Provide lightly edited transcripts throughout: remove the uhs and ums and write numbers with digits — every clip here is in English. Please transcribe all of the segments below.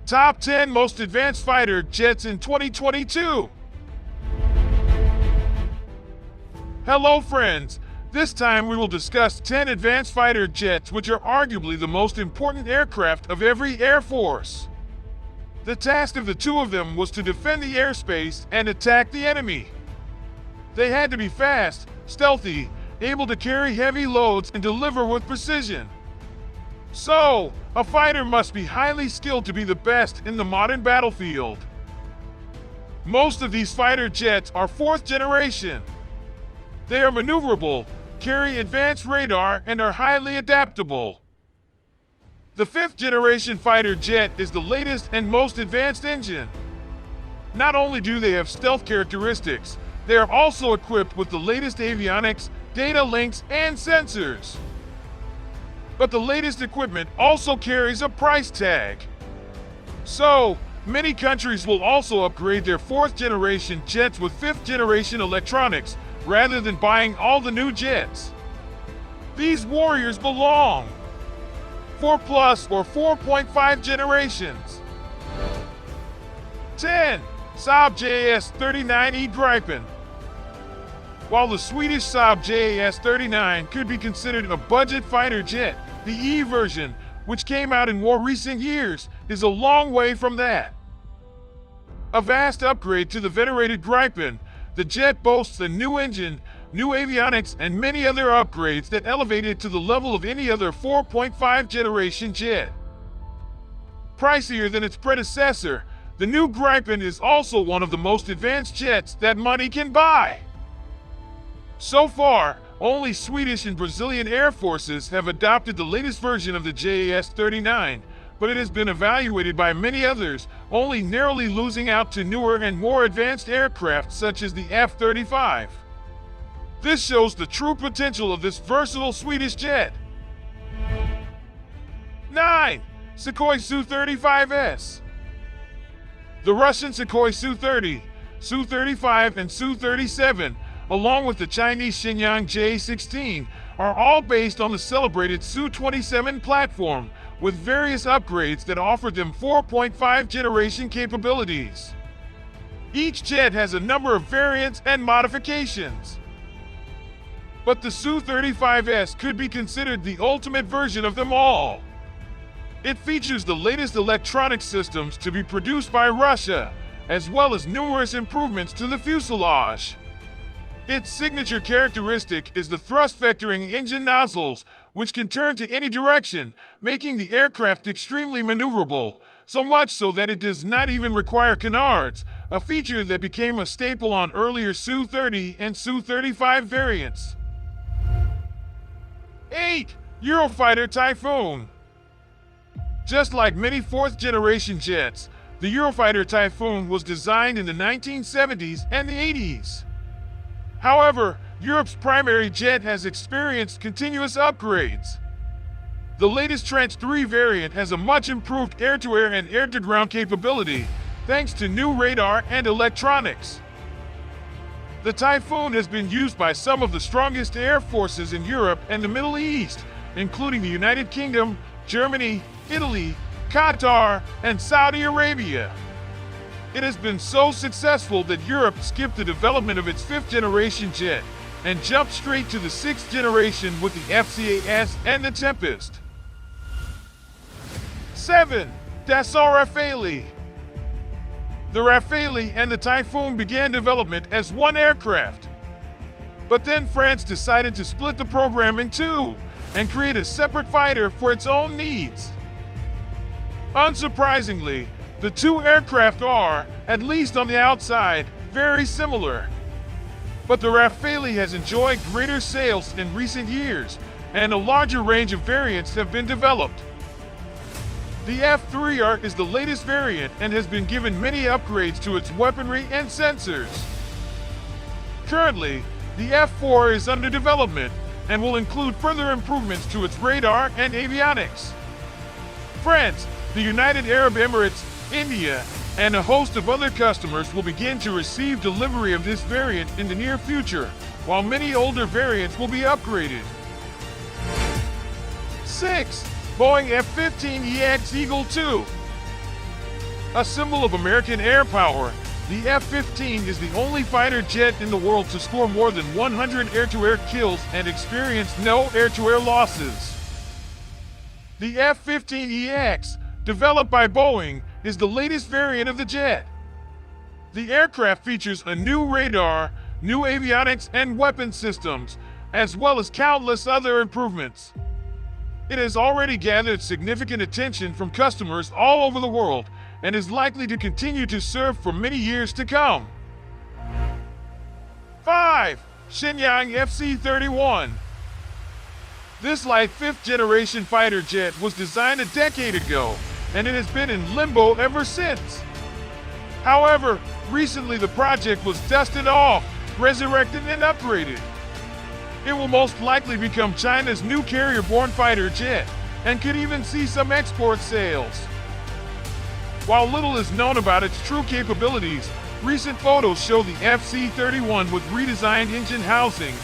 Top 10 Most Advanced Fighter Jets in 2022. Hello friends, this time we will discuss 10 advanced fighter jets which are arguably the most important aircraft of every Air Force. The task of the two of them was to defend the airspace and attack the enemy. They had to be fast, stealthy, able to carry heavy loads and deliver with precision. So, a fighter must be highly skilled to be the best in the modern battlefield. Most of these fighter jets are fourth generation. They are maneuverable, carry advanced radar, and are highly adaptable. The fifth generation fighter jet is the latest and most advanced engine. Not only do they have stealth characteristics, they are also equipped with the latest avionics, data links, and sensors. But the latest equipment also carries a price tag. So, many countries will also upgrade their fourth generation jets with fifth generation electronics rather than buying all the new jets. These warriors belong 4 plus or 4.5 generations. 10. Saab JAS-39E Gripen. While the Swedish Saab JAS-39 could be considered a budget fighter jet, the E version, which came out in more recent years, is a long way from that. A vast upgrade to the venerated Gripen, the jet boasts a new engine, new avionics, and many other upgrades that elevate it to the level of any other 4.5 generation jet. Pricier than its predecessor, the new Gripen is also one of the most advanced jets that money can buy. So far, only Swedish and Brazilian air forces have adopted the latest version of the JAS-39, but it has been evaluated by many others, only narrowly losing out to newer and more advanced aircraft such as the F-35. This shows the true potential of this versatile Swedish jet. 9. Sukhoi Su-35S. The Russian Sukhoi Su-30, Su-35, and Su-37, along with the Chinese Shenyang J-16, are all based on the celebrated Su-27 platform, with various upgrades that offer them 4.5 generation capabilities. Each jet has a number of variants and modifications. But the Su-35S could be considered the ultimate version of them all. It features the latest electronic systems to be produced by Russia, as well as numerous improvements to the fuselage. Its signature characteristic is the thrust-vectoring engine nozzles, which can turn to any direction, making the aircraft extremely maneuverable, so much so that it does not even require canards, a feature that became a staple on earlier Su-30 and Su-35 variants. 8. Eurofighter Typhoon. Just like many fourth-generation jets, the Eurofighter Typhoon was designed in the 1970s and the 80s. However, Europe's primary jet has experienced continuous upgrades. The latest Tranche 3 variant has a much improved air-to-air and air-to-ground capability, thanks to new radar and electronics. The Typhoon has been used by some of the strongest air forces in Europe and the Middle East, including the United Kingdom, Germany, Italy, Qatar, and Saudi Arabia. It has been so successful that Europe skipped the development of its fifth generation jet and jumped straight to the sixth generation with the FCAS and the Tempest. 7. Dassault Rafale. The Rafale and the Typhoon began development as one aircraft. But then France decided to split the program in two and create a separate fighter for its own needs. Unsurprisingly, the two aircraft are, at least on the outside, very similar. But the Rafale has enjoyed greater sales in recent years, and a larger range of variants have been developed. The F-3R is the latest variant and has been given many upgrades to its weaponry and sensors. Currently, the F-4 is under development and will include further improvements to its radar and avionics. France, the United Arab Emirates, India, and a host of other customers will begin to receive delivery of this variant in the near future, while many older variants will be upgraded. 6. Boeing F-15EX Eagle II. A symbol of American air power, the F-15 is the only fighter jet in the world to score more than 100 air-to-air kills and experience no air-to-air losses. The F-15EX, developed by Boeing, is the latest variant of the jet. The aircraft features a new radar, new avionics and weapon systems, as well as countless other improvements. It has already gathered significant attention from customers all over the world and is likely to continue to serve for many years to come. 5. Shenyang FC-31. This light fifth-generation fighter jet was designed a decade ago, and it has been in limbo ever since. However, recently the project was dusted off, resurrected, and upgraded. It will most likely become China's new carrier-borne fighter jet, and could even see some export sales. While little is known about its true capabilities, recent photos show the FC-31 with redesigned engine housing,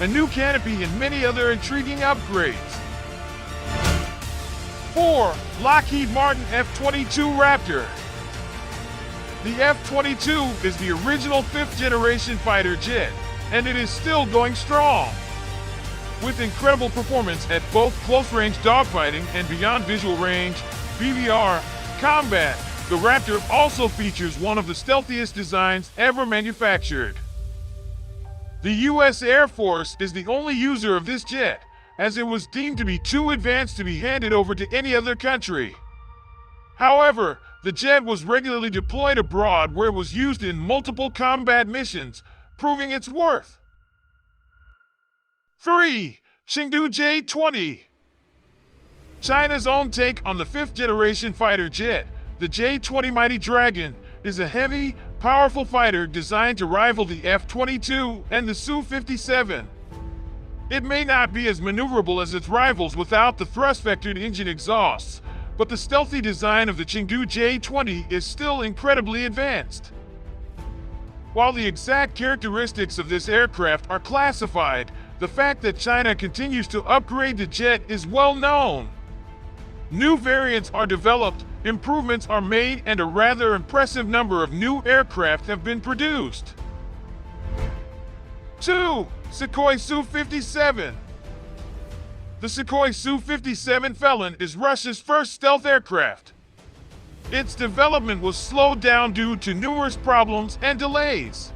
a new canopy, and many other intriguing upgrades. 4. Lockheed Martin F-22 Raptor. The F-22 is the original fifth-generation fighter jet, and it is still going strong. With incredible performance at both close-range dogfighting and beyond visual range (BVR) combat, the Raptor also features one of the stealthiest designs ever manufactured. The U.S. Air Force is the only user of this jet, as it was deemed to be too advanced to be handed over to any other country. However, the jet was regularly deployed abroad where it was used in multiple combat missions, proving its worth. 3. Chengdu J-20. China's own take on the fifth-generation fighter jet, the J-20 Mighty Dragon, is a heavy, powerful fighter designed to rival the F-22 and the Su-57. It may not be as maneuverable as its rivals without the thrust-vectored engine exhausts, but the stealthy design of the Chengdu J-20 is still incredibly advanced. While the exact characteristics of this aircraft are classified, the fact that China continues to upgrade the jet is well known. New variants are developed, improvements are made, and a rather impressive number of new aircraft have been produced. 2. Sukhoi Su-57. The Sukhoi Su-57 Felon is Russia's first stealth aircraft. Its development was slowed down due to numerous problems and delays.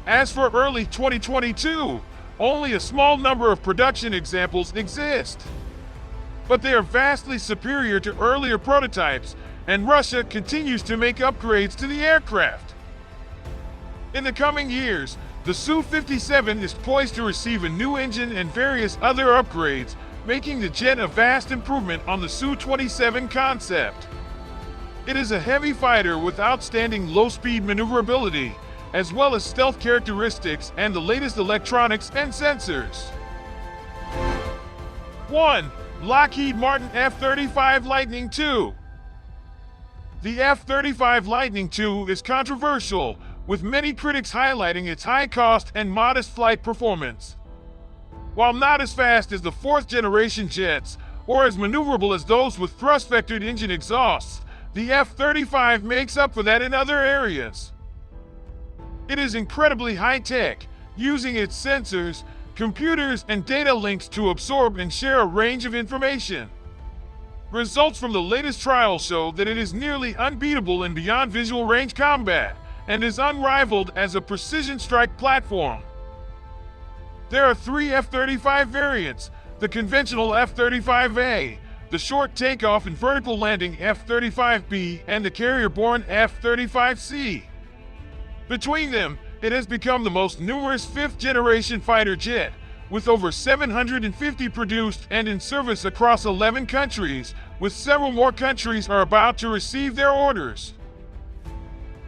As for early 2022, only a small number of production examples exist. But they are vastly superior to earlier prototypes, and Russia continues to make upgrades to the aircraft. In the coming years, the Su-57 is poised to receive a new engine and various other upgrades, making the jet a vast improvement on the Su-27 concept. It is a heavy fighter with outstanding low-speed maneuverability, as well as stealth characteristics and the latest electronics and sensors. 1. Lockheed Martin F-35 Lightning II. The F-35 Lightning II is controversial, with many critics highlighting its high cost and modest flight performance. While not as fast as the fourth-generation jets, or as maneuverable as those with thrust-vectored engine exhausts, the F-35 makes up for that in other areas. It is incredibly high-tech, using its sensors, computers, and data links to absorb and share a range of information. Results from the latest trials show that it is nearly unbeatable in beyond visual range combat, and is unrivaled as a precision strike platform. There are 3 F-35 variants: the conventional F-35A, the short takeoff and vertical landing F-35B, and the carrier-borne F-35C. Between them, it has become the most numerous fifth-generation fighter jet, with over 750 produced and in service across 11 countries, with several more countries are about to receive their orders.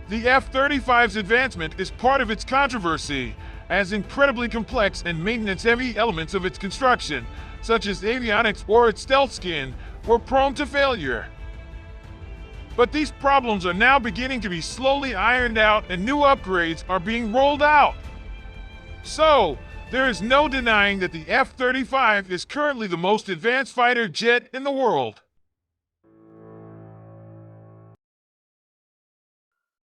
The F-35's advancement is part of its controversy, as incredibly complex and maintenance-heavy elements of its construction, such as avionics or its stealth skin, were prone to failure. But these problems are now beginning to be slowly ironed out and new upgrades are being rolled out. So, there is no denying that the F-35 is currently the most advanced fighter jet in the world.